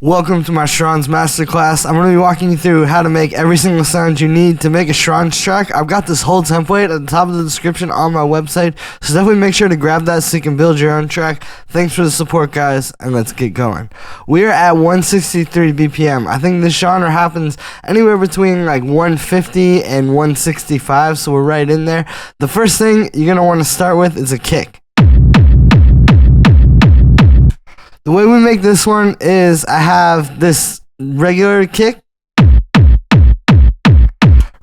Welcome to my Schranz Masterclass. I'm going to be walking you through how to make every single sound you need to make a Schranz track. I've got this whole template at the top of the description on my website, so definitely make sure to grab that so you can build your own track. Thanks for the support, guys, and let's get going. We are at 163 BPM. I think this genre happens anywhere between like 150 and 165, so we're right in there. The first thing you're going to want to start with is a kick. The way we make this one is I have this regular kick,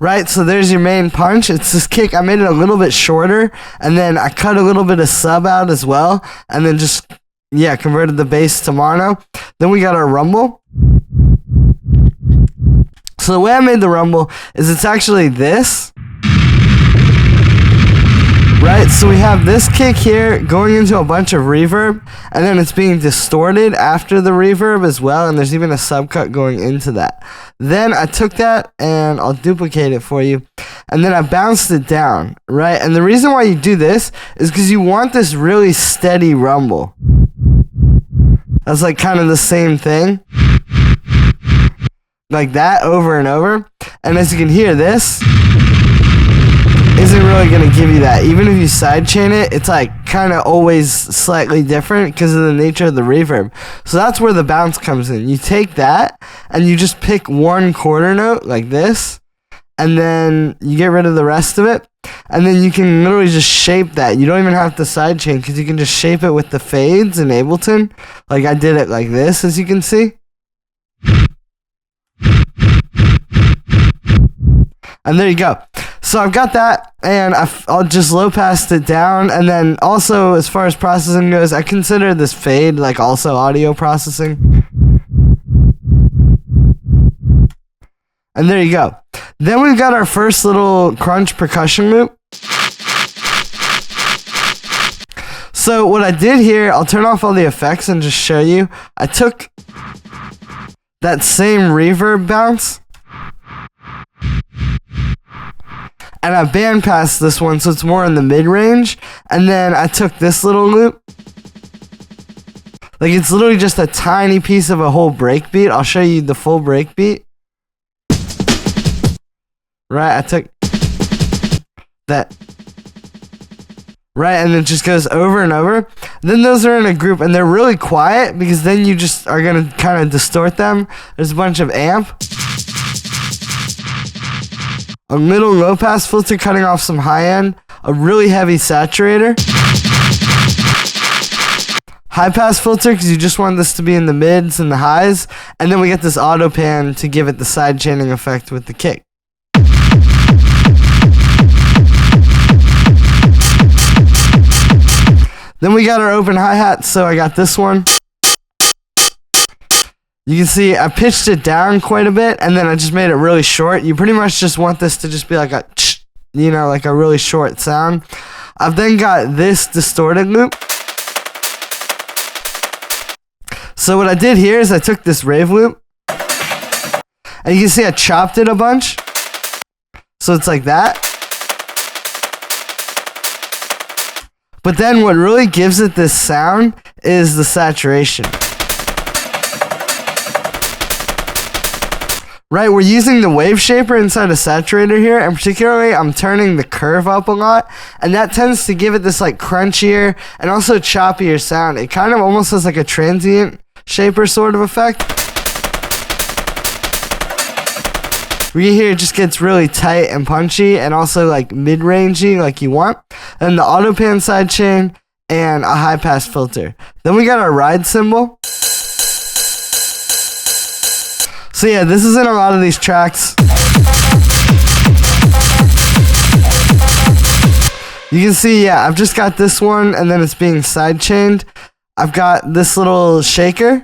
right? So there's your main punch. It's this kick. I made it a little bit shorter, and then I cut a little bit of sub out as well, and then just, converted the bass to mono. Then we got our rumble. So the way I made the rumble is it's actually this. Right, so we have this kick here going into a bunch of reverb, and then it's being distorted after the reverb as well, and there's even a subcut going into that. Then I took that, and I'll duplicate it for you, and then I bounced it down, right? And the reason why you do this is because you want this really steady rumble. That's like kind of the same thing. Like that over and over. And as you can hear, this isn't really going to give you that. Even if you sidechain it, it's like kind of always slightly different because of the nature of the reverb. So that's where the bounce comes in. You take that and you just pick one quarter note like this, and then you get rid of the rest of it, and then you can literally just shape that. You don't even have to sidechain because you can just shape it with the fades in Ableton. Like I did it like this, as you can see. And there you go. So I've got that, and I'll just low pass it down, and then also as far as processing goes, I consider this fade like also audio processing. And there you go. Then we've got our first little crunch percussion loop. So what I did here, I'll turn off all the effects and just show you. I took that same reverb bounce, and I bandpassed this one so it's more in the mid-range. And then I took this little loop. Like it's literally just a tiny piece of a whole breakbeat. I'll show you the full breakbeat. Right, I took that. Right, and it just goes over and over. Then those are in a group, and they're really quiet because then you just are going to kind of distort them. There's a bunch of amp. A middle low pass filter cutting off some high end, a really heavy saturator, high pass filter because you just want this to be in the mids and the highs, and then we get this auto pan to give it the side chaining effect with the kick. Then we got our open hi-hat, so I got this one. You can see I pitched it down quite a bit, and then I just made it really short. You pretty much just want this to just be like a, like a really short sound. I've then got this distorted loop. So what I did here is I took this rave loop, and you can see I chopped it a bunch. So it's like that. But then what really gives it this sound is the saturation. Right, we're using the wave shaper inside a saturator here, and particularly I'm turning the curve up a lot, and that tends to give it this like crunchier and also choppier sound. It kind of almost has like a transient shaper sort of effect. We hear it just gets really tight and punchy and also like mid-rangey like you want. And the auto pan sidechain and a high pass filter. Then we got our ride cymbal. So yeah, this is in a lot of these tracks. You can see, I've just got this one, and then it's being sidechained. I've got this little shaker,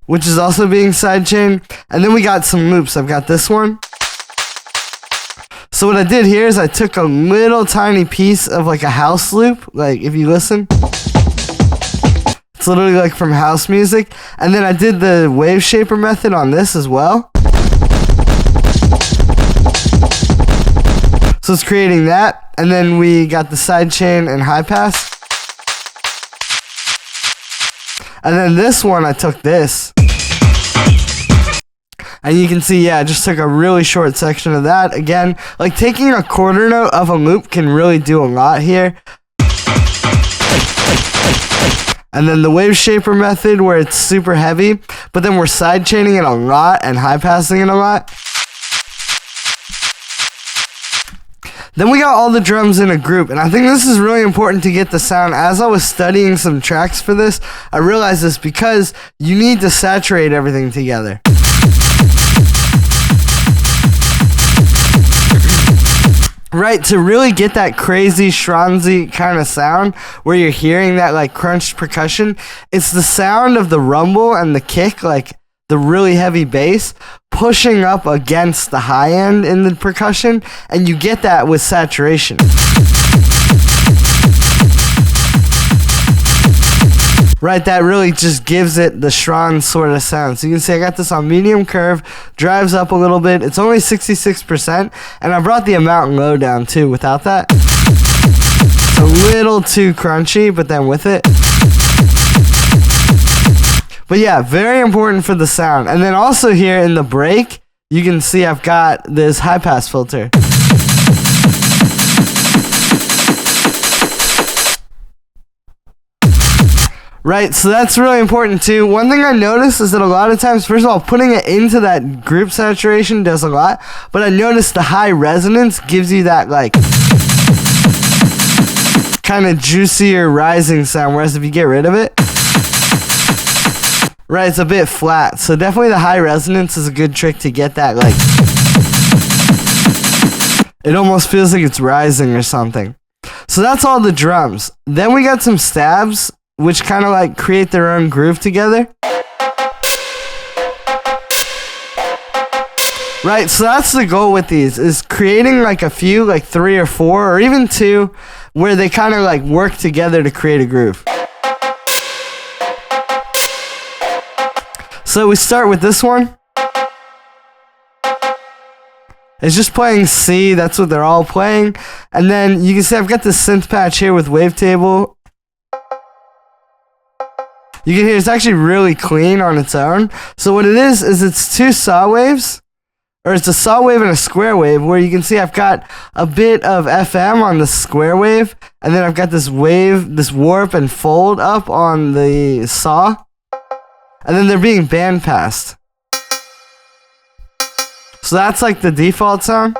which is also being sidechained. And then we got some loops. I've got this one. So what I did here is I took a little tiny piece of like a house loop. Like if you listen, it's literally like from house music. And then I did the wave shaper method on this as well. So it's creating that. And then we got the sidechain and high pass. And then this one, I took this. And you can see, I just took a really short section of that. Again, like taking a quarter note of a loop can really do a lot here. And then the wave shaper method where it's super heavy, but then we're side chaining it a lot and high passing it a lot. Then we got all the drums in a group, and I think this is really important to get the sound. As I was studying some tracks for this, I realized this because you need to saturate everything together. Right, to really get that crazy Schranzy kind of sound where you're hearing that like crunched percussion, it's the sound of the rumble and the kick, like the really heavy bass, pushing up against the high end in the percussion, and you get that with saturation. Right, that really just gives it the Schron sort of sound. So you can see I got this on medium curve, drives up a little bit. It's only 66%, and I brought the amount low down too without that. It's a little too crunchy, but then with it. But yeah, very important for the sound. And then also here in the break, you can see I've got this high pass filter. Right, so that's really important too. One thing I noticed is that a lot of times, first of all, putting it into that group saturation does a lot, but I noticed the high resonance gives you that like kind of juicier rising sound, whereas if you get rid of it, right, it's a bit flat. So definitely the high resonance is a good trick to get that like, it almost feels like it's rising or something. So that's all the drums. Then we got some stabs, which kind of like create their own groove together. Right, so that's the goal with these, is creating like a few, like 3 or 4 or even 2, where they kind of like work together to create a groove. So we start with this one. It's just playing C, that's what they're all playing. And then you can see I've got this synth patch here with wavetable. You can hear it's actually really clean on its own. So what it is it's 2 saw waves, or it's a saw wave and a square wave, where you can see I've got a bit of FM on the square wave, and then I've got this wave, this warp and fold up on the saw, and then they're being band passed. So that's like the default sound.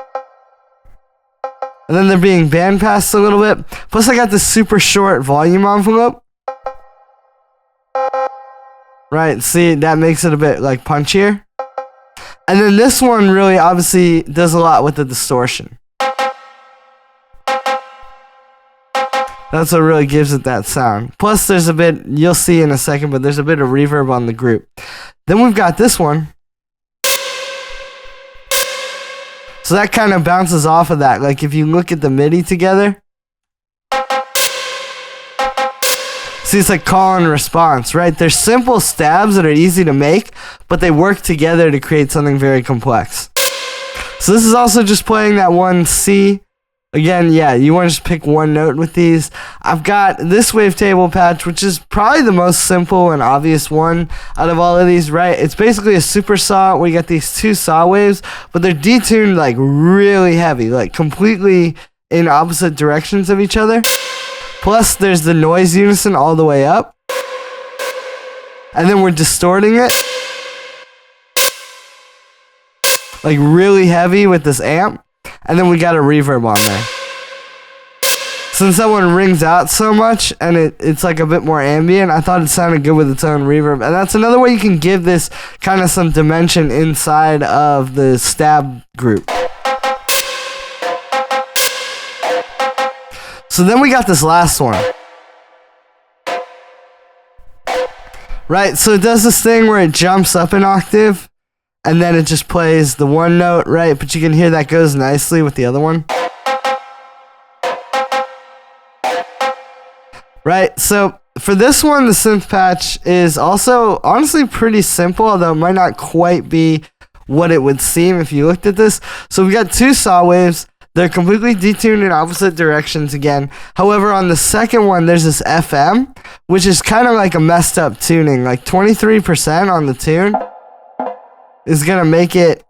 And then they're being band passed a little bit. Plus I got this super short volume envelope. Right, see, that makes it a bit like punchier. And then this one really obviously does a lot with the distortion. That's what really gives it that sound. Plus there's a bit, you'll see in a second, but there's a bit of reverb on the group. Then we've got this one. So that kind of bounces off of that. Like if you look at the MIDI together. See, it's like call and response, right? They're simple stabs that are easy to make, but they work together to create something very complex. So this is also just playing that one C. Again, yeah, you want to just pick one note with these. I've got this wavetable patch, which is probably the most simple and obvious one out of all of these, right? It's basically a super saw where you got these 2 saw waves, but they're detuned like really heavy, like completely in opposite directions of each other. Plus, there's the noise unison all the way up. And then we're distorting it. Like really heavy with this amp. And then we got a reverb on there. Since that one rings out so much and it's like a bit more ambient, I thought it sounded good with its own reverb. And that's another way you can give this kind of some dimension inside of the stab group. So then we got this last one. Right, so it does this thing where it jumps up an octave, and then it just plays the one note, right? But you can hear that goes nicely with the other one. Right, so for this one, the synth patch is also honestly pretty simple, although it might not quite be what it would seem if you looked at this. So we got 2 saw waves. They're completely detuned in opposite directions again. However, on the second one, there's this FM, which is kind of like a messed up tuning. Like 23% on the tune is gonna make it,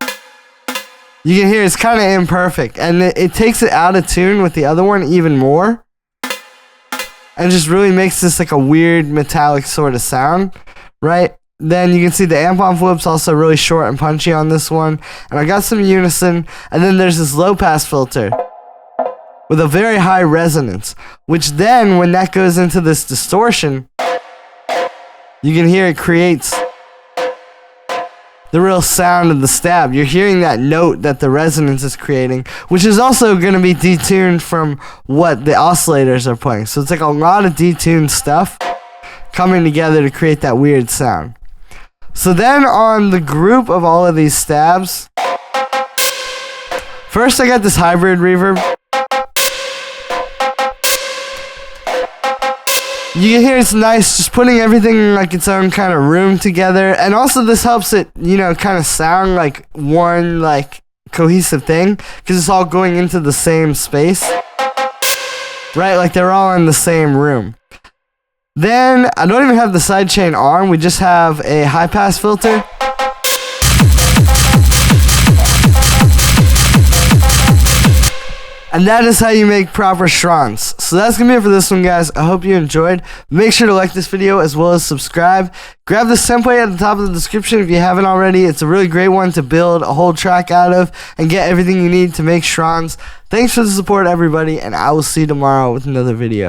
you can hear it's kind of imperfect, and it takes it out of tune with the other one even more, and just really makes this like a weird metallic sort of sound, right? Then you can see the amp on flips also really short and punchy on this one, and I got some unison, and then there's this low pass filter with a very high resonance, which then when that goes into this distortion, you can hear it creates the real sound of the stab. You're hearing that note that the resonance is creating, which is also going to be detuned from what the oscillators are playing. So it's like a lot of detuned stuff coming together to create that weird sound. So then on the group of all of these stabs, first I got this hybrid reverb. You can hear it's nice, just putting everything in like its own kind of room together, and also this helps it, you know, kind of sound like one like cohesive thing, because it's all going into the same space, right? Like they're all in the same room. Then I don't even have the sidechain on, we just have a high pass filter. And that is how you make proper Schranz. So that's going to be it for this one, guys. I hope you enjoyed. Make sure to like this video as well as subscribe. Grab this template at the top of the description if you haven't already. It's a really great one to build a whole track out of and get everything you need to make Schranz. Thanks for the support, everybody, and I will see you tomorrow with another video.